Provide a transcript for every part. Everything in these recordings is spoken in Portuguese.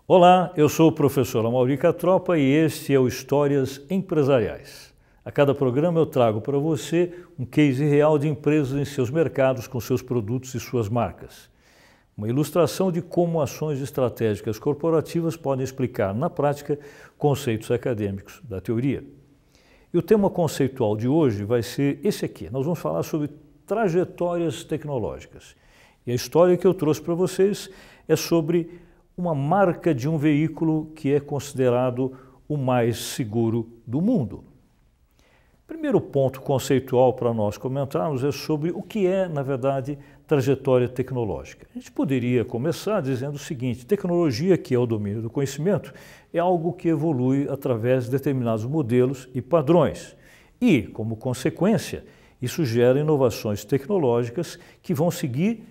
Olá, eu sou o professor Amaury Catropa e este é o Histórias Empresariais. A cada programa eu trago para você um case real de empresas em seus mercados com seus produtos e suas marcas. Uma ilustração de como ações estratégicas corporativas podem explicar na prática conceitos acadêmicos da teoria. E o tema conceitual de hoje vai ser esse aqui. Nós vamos falar sobre trajetórias tecnológicas. E a história que eu trouxe para vocês é sobre uma marca de um veículo que é considerado o mais seguro do mundo. Primeiro ponto conceitual para nós comentarmos é sobre o que é, na verdade, trajetória tecnológica. A gente poderia começar dizendo o seguinte: tecnologia, que é o domínio do conhecimento, é algo que evolui através de determinados modelos e padrões. E, como consequência, isso gera inovações tecnológicas que vão seguir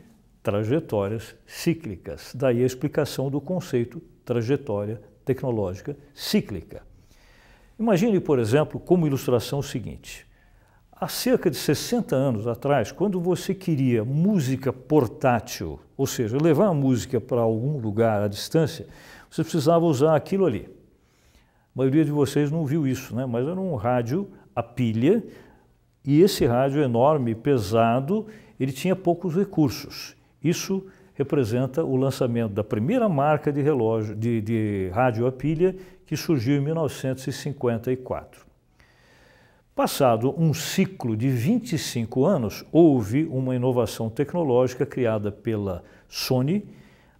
trajetórias cíclicas. Daí a explicação do conceito trajetória tecnológica cíclica. Imagine, por exemplo, como ilustração o seguinte: há cerca de 60 anos atrás, quando você queria música portátil, ou seja, levar a música para algum lugar à distância, você precisava usar aquilo ali. A maioria de vocês não viu isso, né? Mas era um rádio a pilha, e esse rádio enorme, pesado, ele tinha poucos recursos. Isso representa o lançamento da primeira marca de relógio de rádio a pilha, que surgiu em 1954. Passado um ciclo de 25 anos, houve uma inovação tecnológica criada pela Sony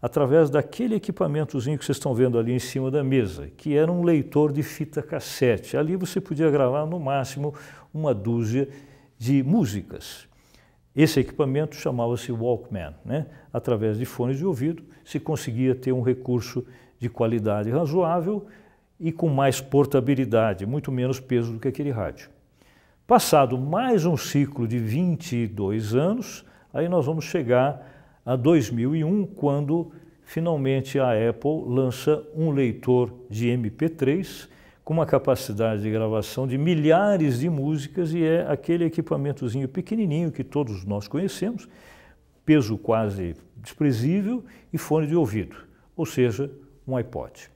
através daquele equipamentozinho que vocês estão vendo ali em cima da mesa, que era um leitor de fita cassete. Ali você podia gravar no máximo uma dúzia de músicas. Esse equipamento chamava-se Walkman, né? Através de fones de ouvido se conseguia ter um recurso de qualidade razoável e com mais portabilidade, muito menos peso do que aquele rádio. Passado mais um ciclo de 22 anos, aí nós vamos chegar a 2001, quando finalmente a Apple lança um leitor de MP3 com uma capacidade de gravação de milhares de músicas, e é aquele equipamentozinho pequenininho que todos nós conhecemos, peso quase desprezível e fone de ouvido, ou seja, um iPod.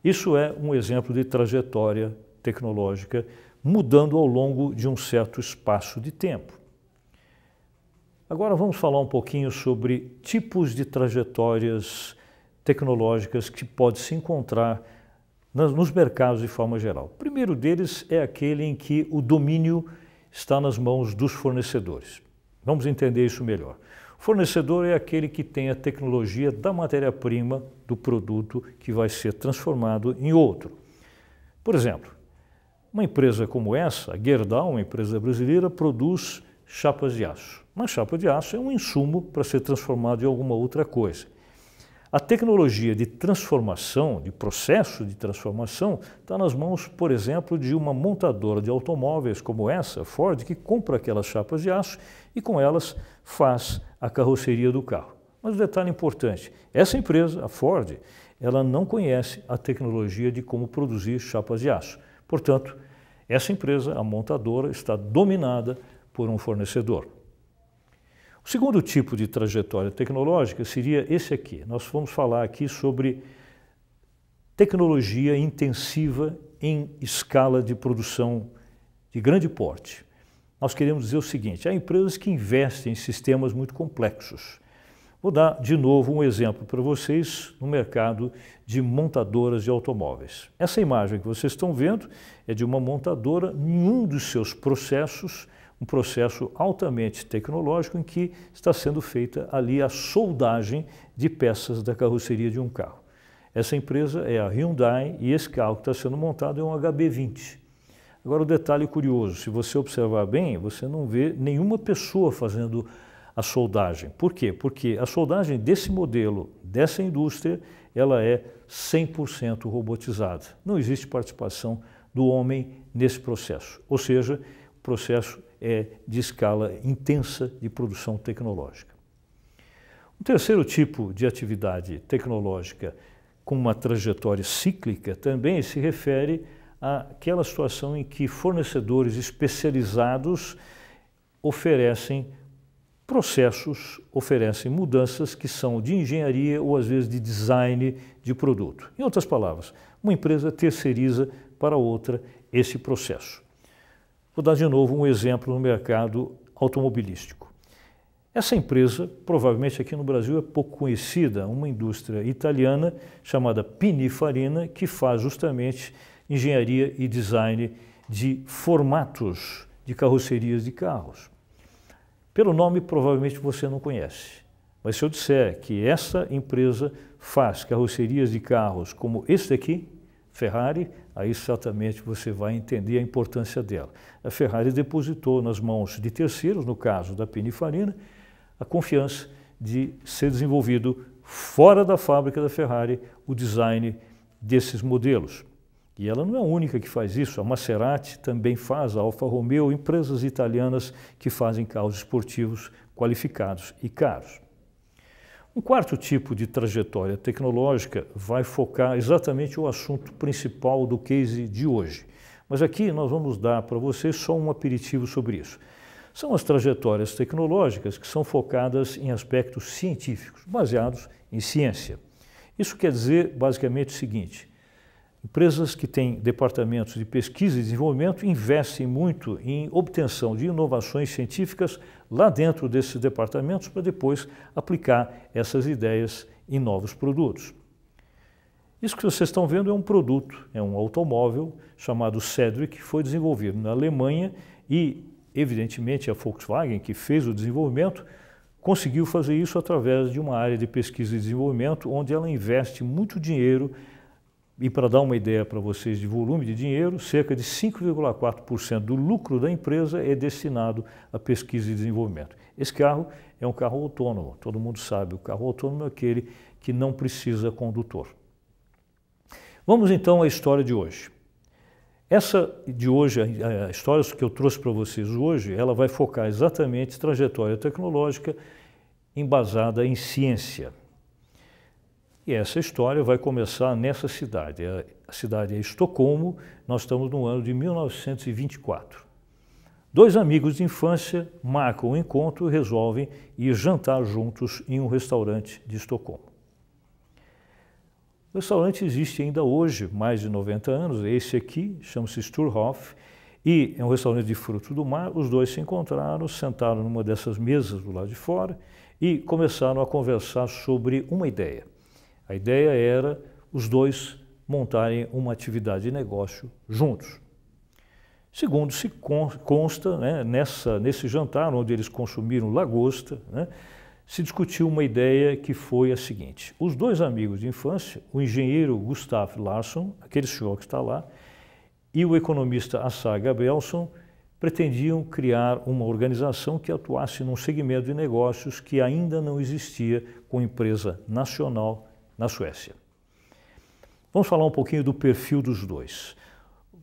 Isso é um exemplo de trajetória tecnológica mudando ao longo de um certo espaço de tempo. Agora vamos falar um pouquinho sobre tipos de trajetórias tecnológicas que pode se encontrar nos mercados de forma geral. O primeiro deles é aquele em que o domínio está nas mãos dos fornecedores. Vamos entender isso melhor. O fornecedor é aquele que tem a tecnologia da matéria-prima do produto que vai ser transformado em outro. Por exemplo, uma empresa como essa, a Gerdau, uma empresa brasileira, produz chapas de aço. Uma chapa de aço é um insumo para ser transformado em alguma outra coisa. A tecnologia de transformação, de processo de transformação, está nas mãos, por exemplo, de uma montadora de automóveis como essa, Ford, que compra aquelas chapas de aço e com elas faz a carroceria do carro. Mas um detalhe importante: essa empresa, a Ford, ela não conhece a tecnologia de como produzir chapas de aço. Portanto, essa empresa, a montadora, está dominada por um fornecedor. O segundo tipo de trajetória tecnológica seria esse aqui. Nós vamos falar aqui sobre tecnologia intensiva em escala de produção de grande porte. Nós queremos dizer o seguinte: há empresas que investem em sistemas muito complexos. Vou dar de novo um exemplo para vocês no mercado de montadoras de automóveis. Essa imagem que vocês estão vendo é de uma montadora em um dos seus processos, um processo altamente tecnológico em que está sendo feita ali a soldagem de peças da carroceria de um carro. Essa empresa é a Hyundai e esse carro que está sendo montado é um HB20. Agora, o detalhe curioso: se você observar bem, você não vê nenhuma pessoa fazendo a soldagem. Por quê? Porque a soldagem desse modelo, dessa indústria, ela é 100% robotizada. Não existe participação do homem nesse processo. Ou seja, o processo é de escala intensa de produção tecnológica. O terceiro tipo de atividade tecnológica com uma trajetória cíclica também se refere àquela situação em que fornecedores especializados oferecem processos oferecem mudanças que são de engenharia ou às vezes de design de produto. Em outras palavras, uma empresa terceiriza para outra esse processo. Vou dar de novo um exemplo no mercado automobilístico. Essa empresa, provavelmente aqui no Brasil é pouco conhecida, uma indústria italiana chamada Pininfarina, que faz justamente engenharia e design de formatos de carrocerias de carros. Pelo nome, provavelmente você não conhece, mas se eu disser que essa empresa faz carrocerias de carros como este aqui, Ferrari, aí certamente você vai entender a importância dela. A Ferrari depositou nas mãos de terceiros, no caso da Pininfarina, a confiança de ser desenvolvido fora da fábrica da Ferrari o design desses modelos. E ela não é a única que faz isso, a Maserati também faz, a Alfa Romeo, empresas italianas que fazem carros esportivos qualificados e caros. Um quarto tipo de trajetória tecnológica vai focar exatamente o assunto principal do case de hoje. Mas aqui nós vamos dar para vocês só um aperitivo sobre isso. São as trajetórias tecnológicas que são focadas em aspectos científicos, baseados em ciência. Isso quer dizer basicamente o seguinte: empresas que têm departamentos de pesquisa e desenvolvimento investem muito em obtenção de inovações científicas lá dentro desses departamentos para depois aplicar essas ideias em novos produtos. Isso que vocês estão vendo é um produto, é um automóvel chamado Cedric, que foi desenvolvido na Alemanha e, evidentemente, a Volkswagen, que fez o desenvolvimento, conseguiu fazer isso através de uma área de pesquisa e desenvolvimento onde ela investe muito dinheiro. E para dar uma ideia para vocês de volume de dinheiro, cerca de 5,4% do lucro da empresa é destinado à pesquisa e desenvolvimento. Esse carro é um carro autônomo, todo mundo sabe, o carro autônomo é aquele que não precisa condutor. Vamos então à história de hoje. Essa de hoje, a história que eu trouxe para vocês hoje, ela vai focar exatamente trajetória tecnológica embasada em ciência. E essa história vai começar nessa cidade. A cidade é Estocolmo, nós estamos no ano de 1924. Dois amigos de infância marcam um encontro e resolvem ir jantar juntos em um restaurante de Estocolmo. O restaurante existe ainda hoje, mais de 90 anos, esse aqui chama-se Sturhof, e é um restaurante de frutos do mar. Os dois se encontraram, sentaram numa dessas mesas do lado de fora e começaram a conversar sobre uma ideia. A ideia era os dois montarem uma atividade de negócio juntos. Segundo se consta, né, nesse jantar, onde eles consumiram lagosta, né, se discutiu uma ideia que foi a seguinte: os dois amigos de infância, o engenheiro Gustav Larsson, aquele senhor que está lá, e o economista Asa Gabrielsson, pretendiam criar uma organização que atuasse num segmento de negócios que ainda não existia com empresa nacional na Suécia. Vamos falar um pouquinho do perfil dos dois.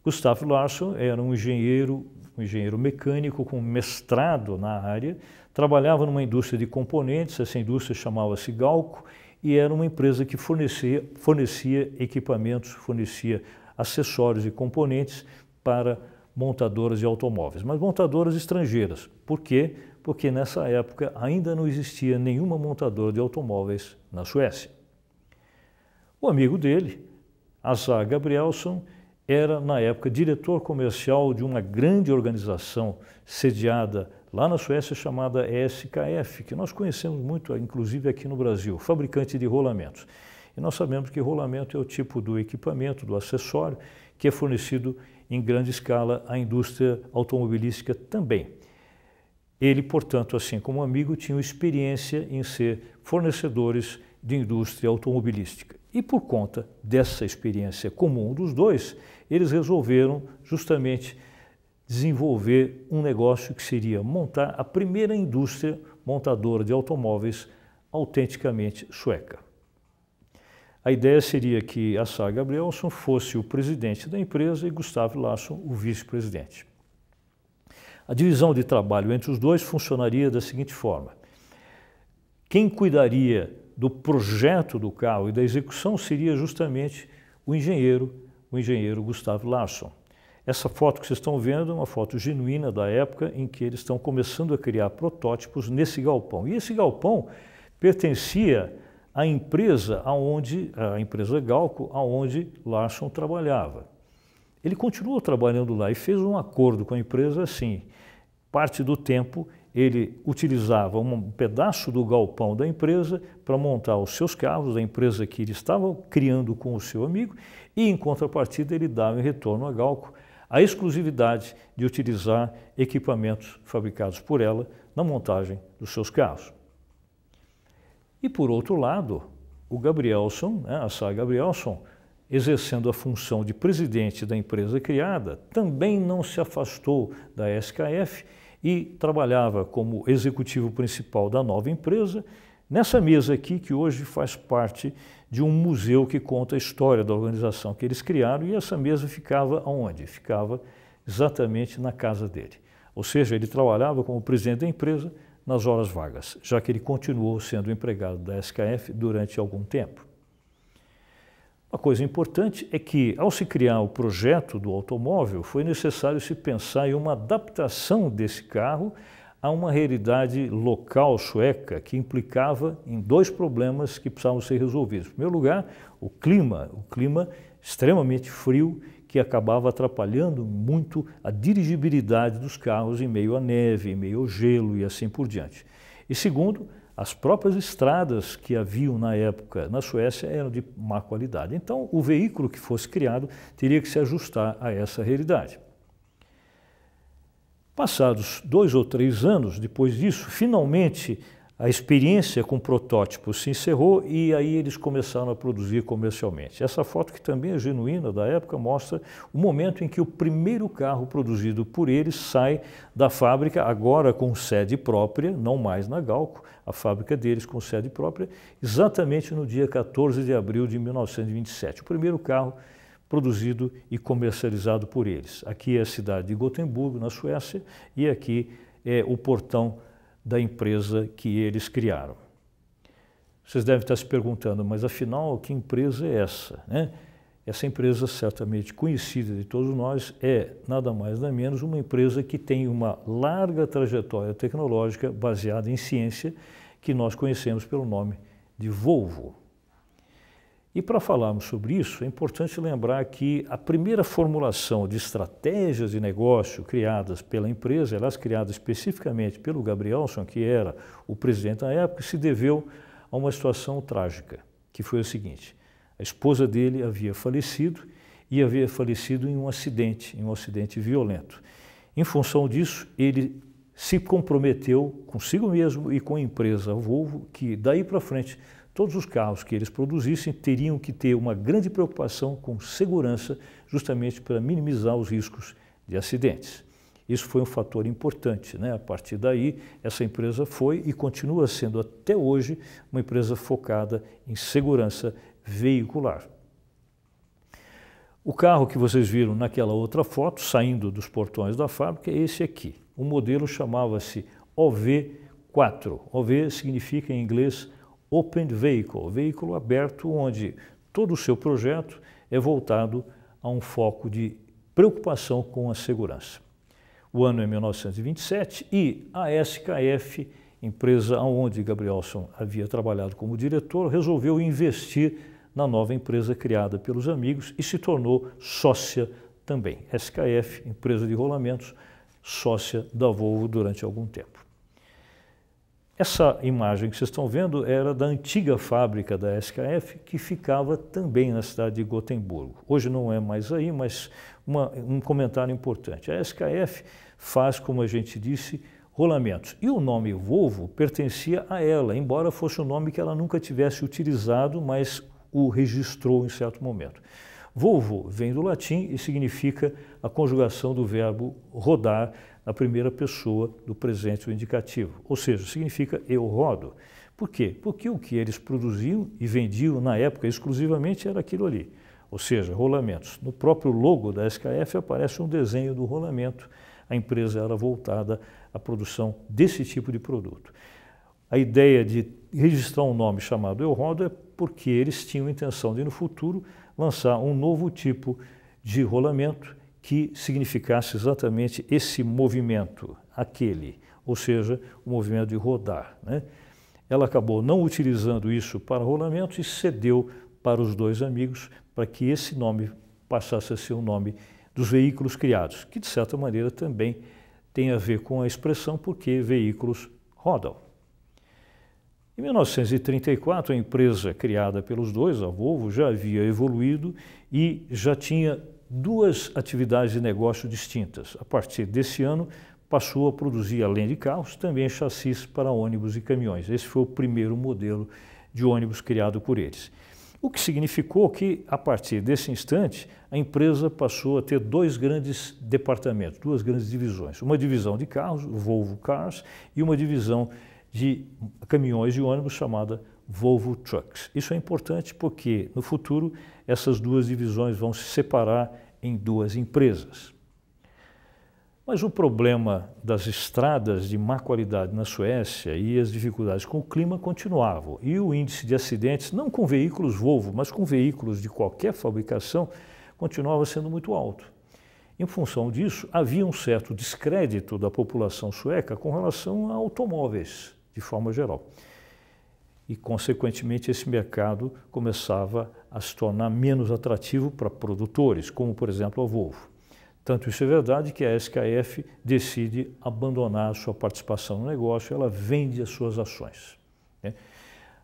Gustav Larsson era um engenheiro mecânico com mestrado na área, trabalhava numa indústria de componentes, essa indústria chamava-se Galco, e era uma empresa que fornecia equipamentos, fornecia acessórios e componentes para montadoras de automóveis, mas montadoras estrangeiras. Por quê? Porque nessa época ainda não existia nenhuma montadora de automóveis na Suécia. O amigo dele, Asa Gabrielsson, era, na época, diretor comercial de uma grande organização sediada lá na Suécia chamada SKF, que nós conhecemos muito, inclusive aqui no Brasil, fabricante de rolamentos. E nós sabemos que rolamento é o tipo do equipamento, do acessório, que é fornecido em grande escala à indústria automobilística também. Ele, portanto, assim como amigo, tinha experiência em ser fornecedores de indústria automobilística. E por conta dessa experiência comum dos dois, eles resolveram justamente desenvolver um negócio que seria montar a primeira indústria montadora de automóveis autenticamente sueca. A ideia seria que Asa Gabrielsson fosse o presidente da empresa e Gustav Larsson o vice-presidente. A divisão de trabalho entre os dois funcionaria da seguinte forma: quem cuidaria do projeto do carro e da execução seria justamente o engenheiro Gustav Larsson. Essa foto que vocês estão vendo é uma foto genuína da época em que eles estão começando a criar protótipos nesse galpão. E esse galpão pertencia à empresa a empresa Galco, aonde Larson trabalhava. Ele continuou trabalhando lá e fez um acordo com a empresa assim. Parte do tempo ele utilizava um pedaço do galpão da empresa para montar os seus carros, da empresa que ele estava criando com o seu amigo, e em contrapartida ele dava em retorno à Galco a exclusividade de utilizar equipamentos fabricados por ela na montagem dos seus carros. E por outro lado, o Gabrielson, a Sá Gabrielson, exercendo a função de presidente da empresa criada, também não se afastou da SKF e trabalhava como executivo principal da nova empresa, nessa mesa aqui que hoje faz parte de um museu que conta a história da organização que eles criaram, e essa mesa ficava aonde? Ficava exatamente na casa dele. Ou seja, ele trabalhava como presidente da empresa nas horas vagas, já que ele continuou sendo empregado da SKF durante algum tempo. Uma coisa importante é que, ao se criar o projeto do automóvel, foi necessário se pensar em uma adaptação desse carro a uma realidade local sueca que implicava em dois problemas que precisavam ser resolvidos. Em primeiro lugar, o clima extremamente frio que acabava atrapalhando muito a dirigibilidade dos carros em meio à neve, em meio ao gelo e assim por diante. E segundo, as próprias estradas que haviam na época na Suécia eram de má qualidade. Então, o veículo que fosse criado teria que se ajustar a essa realidade. Passados 2 ou 3 anos depois disso, finalmente a experiência com protótipos se encerrou e aí eles começaram a produzir comercialmente. Essa foto, que também é genuína da época, mostra o momento em que o primeiro carro produzido por eles sai da fábrica, agora com sede própria, não mais na Galco, a fábrica deles com sede própria, exatamente no dia 14 de abril de 1927. O primeiro carro produzido e comercializado por eles. Aqui é a cidade de Gotemburgo, na Suécia, e aqui é o portão da empresa que eles criaram. Vocês devem estar se perguntando, mas afinal, que empresa é essa, né? Essa empresa, certamente conhecida de todos nós, é nada mais nada menos uma empresa que tem uma larga trajetória tecnológica baseada em ciência, que nós conhecemos pelo nome de Volvo. E para falarmos sobre isso, é importante lembrar que a primeira formulação de estratégias de negócio criadas pela empresa, elas criadas especificamente pelo Gabrielson, que era o presidente na época, se deveu a uma situação trágica, que foi o seguinte: a esposa dele havia falecido e havia falecido em um acidente violento. Em função disso, ele se comprometeu consigo mesmo e com a empresa Volvo que daí para frente todos os carros que eles produzissem teriam que ter uma grande preocupação com segurança, justamente para minimizar os riscos de acidentes. Isso foi um fator importante, né? A partir daí, essa empresa foi e continua sendo até hoje uma empresa focada em segurança veicular. O carro que vocês viram naquela outra foto, saindo dos portões da fábrica, é esse aqui. O modelo chamava-se OV4. OV significa em inglês Open Vehicle, veículo aberto, onde todo o seu projeto é voltado a um foco de preocupação com a segurança. O ano é 1927 e a SKF, empresa onde Gabrielson havia trabalhado como diretor, resolveu investir na nova empresa criada pelos amigos e se tornou sócia também. SKF, empresa de rolamentos, sócia da Volvo durante algum tempo. Essa imagem que vocês estão vendo era da antiga fábrica da SKF, que ficava também na cidade de Gotemburgo. Hoje não é mais aí, mas um comentário importante. A SKF faz, como a gente disse, rolamentos. E o nome Volvo pertencia a ela, embora fosse um nome que ela nunca tivesse utilizado, mas o registrou em certo momento. Volvo vem do latim e significa a conjugação do verbo rodar na primeira pessoa do presente ou indicativo, ou seja, significa eu rodo. Por quê? Porque o que eles produziam e vendiam na época exclusivamente era aquilo ali, ou seja, rolamentos. No próprio logo da SKF aparece um desenho do rolamento. A empresa era voltada à produção desse tipo de produto. A ideia de registrar um nome chamado Eu Rodo é porque eles tinham a intenção de, no futuro, lançar um novo tipo de rolamento que significasse exatamente esse movimento, aquele, ou seja, o movimento de rodar, né? Ela acabou não utilizando isso para rolamento e cedeu para os dois amigos para que esse nome passasse a ser o nome dos veículos criados, que de certa maneira também tem a ver com a expressão porque veículos rodam. Em 1934, a empresa criada pelos dois, a Volvo, já havia evoluído e já tinha duas atividades de negócio distintas. A partir desse ano, passou a produzir, além de carros, também chassis para ônibus e caminhões. Esse foi o primeiro modelo de ônibus criado por eles. O que significou que, a partir desse instante, a empresa passou a ter dois grandes departamentos, duas grandes divisões. Uma divisão de carros, Volvo Cars, e uma divisão de caminhões e ônibus chamada Volvo Trucks. Isso é importante porque, no futuro, essas duas divisões vão se separar em duas empresas. Mas o problema das estradas de má qualidade na Suécia e as dificuldades com o clima continuavam. E o índice de acidentes, não com veículos Volvo, mas com veículos de qualquer fabricação, continuava sendo muito alto. Em função disso, havia um certo descrédito da população sueca com relação a automóveis, de forma geral. E, consequentemente, esse mercado começava a se tornar menos atrativo para produtores, como, por exemplo, a Volvo. Tanto isso é verdade que a SKF decide abandonar a sua participação no negócio, ela vende as suas ações, né?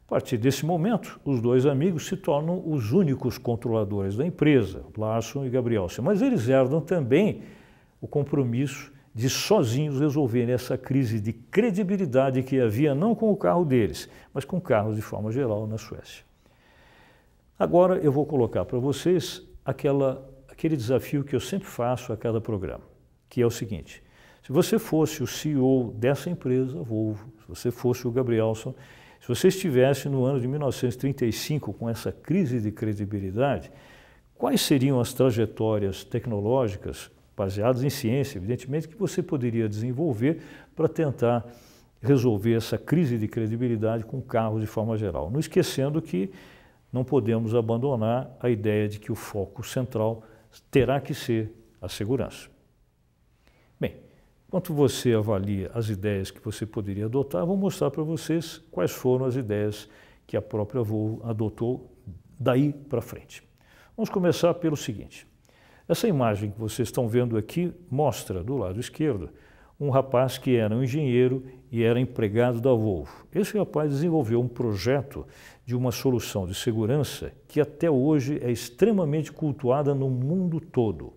A partir desse momento, os dois amigos se tornam os únicos controladores da empresa, Larsson e Gabrielsen, mas eles herdam também o compromisso de sozinhos resolverem essa crise de credibilidade que havia não com o carro deles, mas com carros de forma geral na Suécia. Agora eu vou colocar para vocês aquele desafio que eu sempre faço a cada programa, que é o seguinte: se você fosse o CEO dessa empresa, Volvo, se você fosse o Gabrielsen, se você estivesse no ano de 1935 com essa crise de credibilidade, quais seriam as trajetórias tecnológicas, baseadas em ciência, evidentemente, que você poderia desenvolver para tentar resolver essa crise de credibilidade com carros de forma geral? Não esquecendo que não podemos abandonar a ideia de que o foco central terá que ser a segurança. Bem, enquanto você avalia as ideias que você poderia adotar, vou mostrar para vocês quais foram as ideias que a própria Volvo adotou daí para frente. Vamos começar pelo seguinte. Essa imagem que vocês estão vendo aqui mostra, do lado esquerdo, um rapaz que era um engenheiro e era empregado da Volvo. Esse rapaz desenvolveu um projeto de uma solução de segurança que até hoje é extremamente cultuada no mundo todo.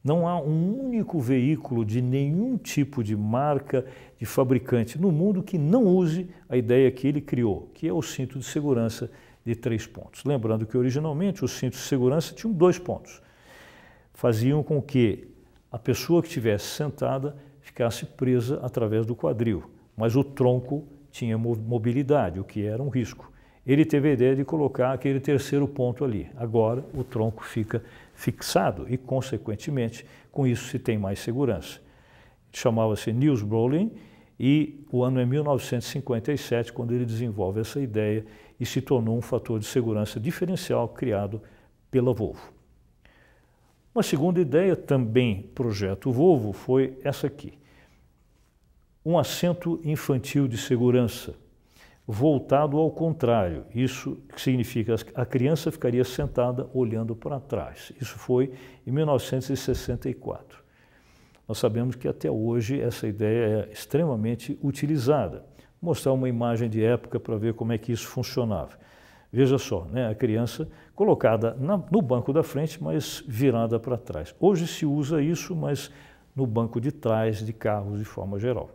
Não há um único veículo de nenhum tipo de marca, de fabricante no mundo que não use a ideia que ele criou, que é o cinto de segurança de 3 pontos. Lembrando que originalmente os cintos de segurança tinham 2 pontos. Faziam com que a pessoa que estivesse sentada ficasse presa através do quadril, mas o tronco tinha mobilidade, o que era um risco. Ele teve a ideia de colocar aquele terceiro ponto ali. Agora o tronco fica fixado e, consequentemente, com isso se tem mais segurança. Chamava-se Niels Brolin e o ano é 1957, quando ele desenvolve essa ideia e se tornou um fator de segurança diferencial criado pela Volvo. Uma segunda ideia, também projeto Volvo, foi essa aqui. Um assento infantil de segurança, voltado ao contrário. Isso significa que a criança ficaria sentada olhando para trás. Isso foi em 1964. Nós sabemos que até hoje essa ideia é extremamente utilizada. Vou mostrar uma imagem de época para ver como é que isso funcionava. Veja só, né, a criança colocada no banco da frente, mas virada para trás. Hoje se usa isso, mas no banco de trás de carros de forma geral.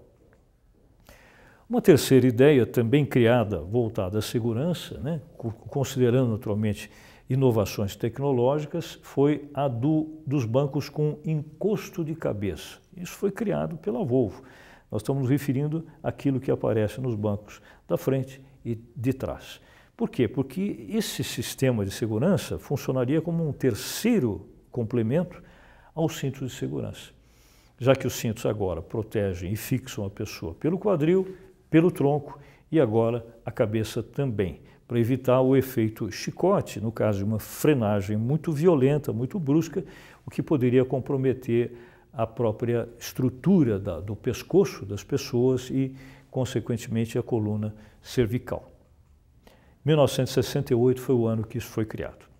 Uma terceira ideia, também criada, voltada à segurança, né, considerando naturalmente inovações tecnológicas, foi a dos bancos com encosto de cabeça. Isso foi criado pela Volvo. Nós estamos nos referindo àquilo que aparece nos bancos da frente e de trás. Por quê? Porque esse sistema de segurança funcionaria como um terceiro complemento aos cintos de segurança, já que os cintos agora protegem e fixam a pessoa pelo quadril, pelo tronco e agora a cabeça também, para evitar o efeito chicote, no caso de uma frenagem muito violenta, muito brusca, o que poderia comprometer a própria estrutura do pescoço das pessoas e, consequentemente, a coluna cervical. 1968 foi o ano que isso foi criado.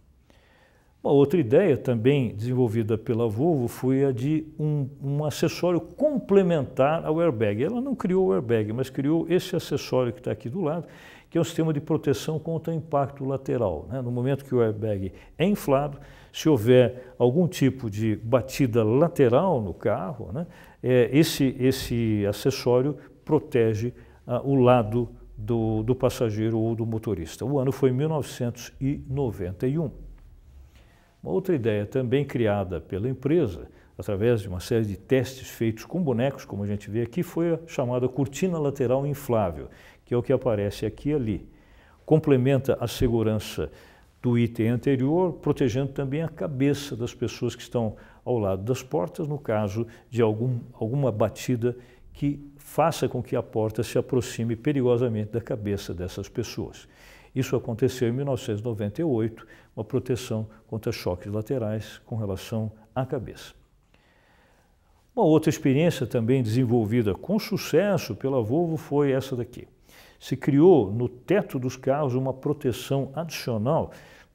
Uma outra ideia também desenvolvida pela Volvo foi a de um acessório complementar ao airbag. Ela não criou o airbag, mas criou esse acessório que está aqui do lado, que é um sistema de proteção contra impacto lateral, né? No momento que o airbag é inflado, se houver algum tipo de batida lateral no carro, né, esse acessório protege o lado do passageiro ou do motorista. O ano foi 1991. Uma outra ideia também criada pela empresa, através de uma série de testes feitos com bonecos, como a gente vê aqui, foi a chamada cortina lateral inflável, que é o que aparece aqui e ali. Complementa a segurança do item anterior, protegendo também a cabeça das pessoas que estão ao lado das portas, no caso de alguma batida que faça com que a porta se aproxime perigosamente da cabeça dessas pessoas. Isso aconteceu em 1998, uma proteção contra choques laterais com relação à cabeça. Uma outra experiência também desenvolvida com sucesso pela Volvo foi essa daqui. Se criou no teto dos carros uma proteção adicional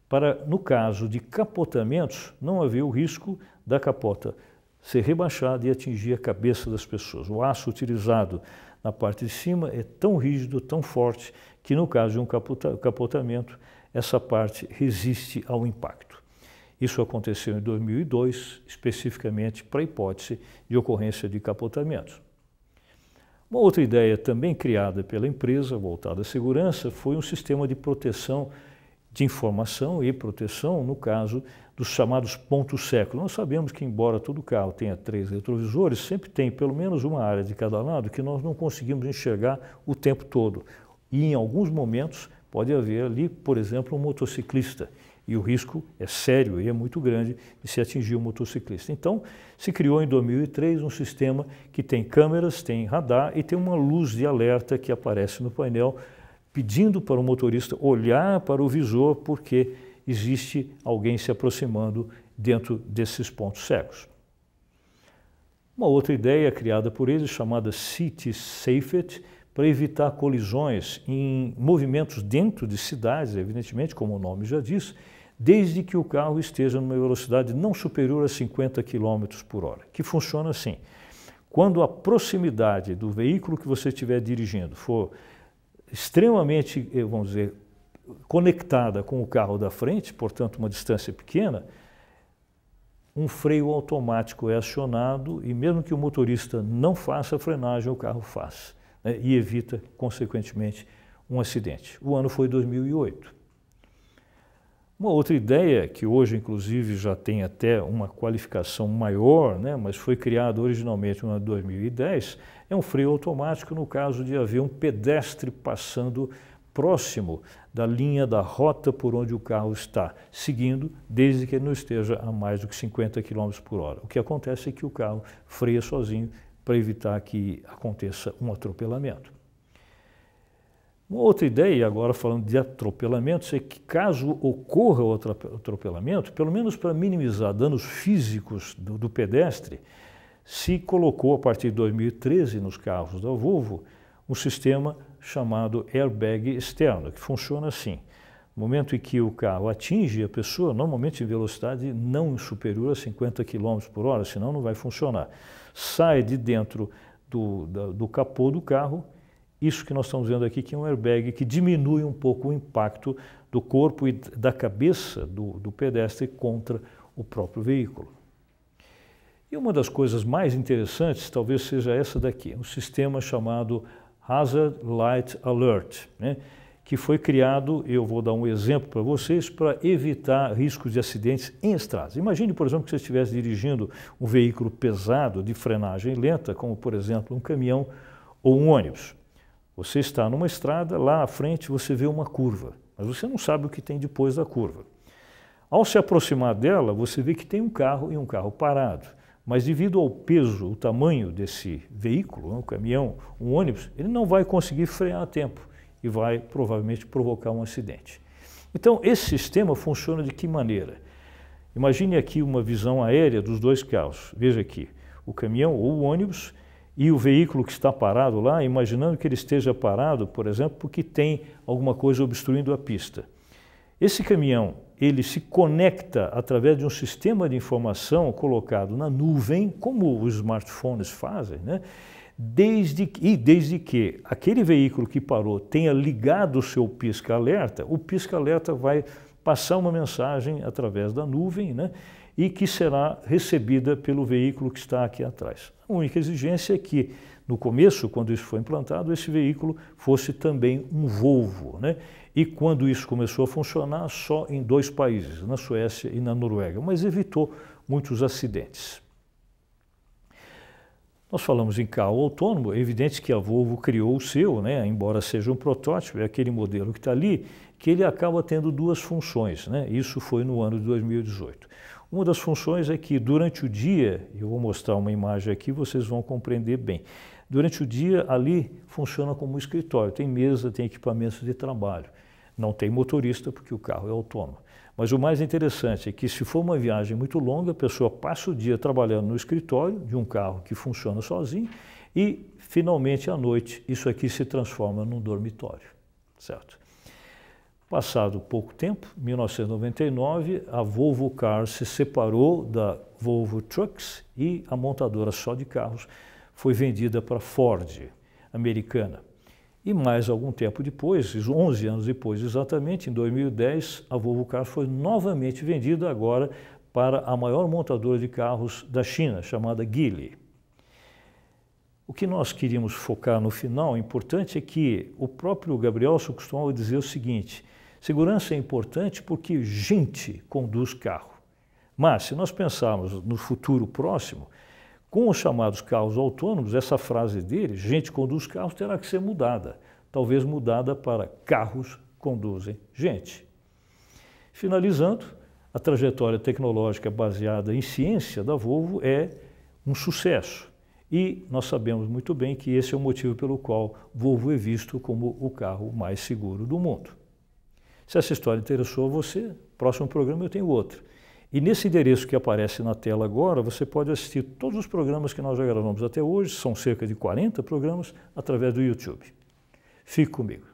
para, no caso de capotamentos, não haver o risco da capota ser rebaixada e atingir a cabeça das pessoas. O aço utilizado na parte de cima é tão rígido, tão forte, que no caso de um capotamento, essa parte resiste ao impacto. Isso aconteceu em 2002, especificamente para a hipótese de ocorrência de capotamentos. Uma outra ideia também criada pela empresa, voltada à segurança, foi um sistema de proteção de informação e proteção no caso dos chamados pontos cegos. Nós sabemos que, embora todo carro tenha 3 retrovisores, sempre tem pelo menos uma área de cada lado que nós não conseguimos enxergar o tempo todo. E em alguns momentos pode haver ali, por exemplo, um motociclista. E o risco é sério e é muito grande de se atingir um motociclista. Então, se criou em 2003 um sistema que tem câmeras, tem radar e tem uma luz de alerta que aparece no painel, pedindo para o motorista olhar para o visor porque existe alguém se aproximando dentro desses pontos cegos. Uma outra ideia criada por eles, chamada City Safety, para evitar colisões em movimentos dentro de cidades, evidentemente, como o nome já diz, desde que o carro esteja numa velocidade não superior a 50 km por hora, que funciona assim. Quando a proximidade do veículo que você estiver dirigindo for extremamente, vamos dizer, conectada com o carro da frente, portanto uma distância pequena, um freio automático é acionado e mesmo que o motorista não faça a frenagem, o carro faz, né, e evita, consequentemente, um acidente. O ano foi 2008. Uma outra ideia, que hoje inclusive já tem até uma qualificação maior, né, mas foi criada originalmente em 2010, é um freio automático no caso de haver um pedestre passando próximo da linha da rota por onde o carro está, seguindo, desde que ele não esteja a mais do que 50 km por hora. O que acontece é que o carro freia sozinho para evitar que aconteça um atropelamento. Uma outra ideia, agora falando de atropelamentos, é que caso ocorra o atropelamento, pelo menos para minimizar danos físicos do pedestre, se colocou a partir de 2013 nos carros da Volvo um sistema chamado airbag externo, que funciona assim. No momento em que o carro atinge a pessoa, normalmente em velocidade não superior a 50 km por hora, senão não vai funcionar. Sai de dentro do capô do carro, isso que nós estamos vendo aqui, que é um airbag que diminui um pouco o impacto do corpo e da cabeça do pedestre contra o próprio veículo. E uma das coisas mais interessantes talvez seja essa daqui, um sistema chamado Hazard Light Alert, né, que foi criado, eu vou dar um exemplo para vocês, para evitar riscos de acidentes em estradas. Imagine, por exemplo, que você estivesse dirigindo um veículo pesado de frenagem lenta, como, por exemplo, um caminhão ou um ônibus. Você está numa estrada, lá à frente você vê uma curva, mas você não sabe o que tem depois da curva. Ao se aproximar dela, você vê que tem um carro e um carro parado. Mas devido ao peso, o tamanho desse veículo, um caminhão, um ônibus, ele não vai conseguir frear a tempo e vai provavelmente provocar um acidente. Então, esse sistema funciona de que maneira? Imagine aqui uma visão aérea dos dois carros. Veja aqui, o caminhão ou o ônibus e o veículo que está parado lá, imaginando que ele esteja parado, por exemplo, porque tem alguma coisa obstruindo a pista. Esse caminhão, ele se conecta através de um sistema de informação colocado na nuvem, como os smartphones fazem, né? Desde que aquele veículo que parou tenha ligado o seu pisca-alerta, o pisca-alerta vai passar uma mensagem através da nuvem, né? E que será recebida pelo veículo que está aqui atrás. A única exigência é que, no começo, quando isso foi implantado, esse veículo fosse também um Volvo, né? E quando isso começou a funcionar, só em 2 países, na Suécia e na Noruega, mas evitou muitos acidentes. Nós falamos em carro autônomo, é evidente que a Volvo criou o seu, né? Embora seja um protótipo, é aquele modelo que está ali, que ele acaba tendo 2 funções, né? Isso foi no ano de 2018. Uma das funções é que durante o dia, eu vou mostrar uma imagem aqui, vocês vão compreender bem. Durante o dia ali funciona como um escritório, tem mesa, tem equipamentos de trabalho. Não tem motorista porque o carro é autônomo. Mas o mais interessante é que se for uma viagem muito longa, a pessoa passa o dia trabalhando no escritório de um carro que funciona sozinho e finalmente à noite isso aqui se transforma num dormitório, certo? Passado pouco tempo, 1999, a Volvo Cars se separou da Volvo Trucks e a montadora só de carros foi vendida para a Ford, americana. E mais algum tempo depois, 11 anos depois exatamente, em 2010, a Volvo Cars foi novamente vendida agora para a maior montadora de carros da China, chamada Geely. O que nós queríamos focar no final, importante, é que o próprio Gabrielson costumava dizer o seguinte: segurança é importante porque gente conduz carro. Mas, se nós pensarmos no futuro próximo, com os chamados carros autônomos, essa frase dele, gente conduz carros, terá que ser mudada. Talvez mudada para carros conduzem gente. Finalizando, a trajetória tecnológica baseada em ciência da Volvo é um sucesso. E nós sabemos muito bem que esse é o motivo pelo qual Volvo é visto como o carro mais seguro do mundo. Se essa história interessou a você, próximo programa eu tenho outro. E nesse endereço que aparece na tela agora, você pode assistir todos os programas que nós já gravamos até hoje, são cerca de 40 programas, através do YouTube. Fique comigo.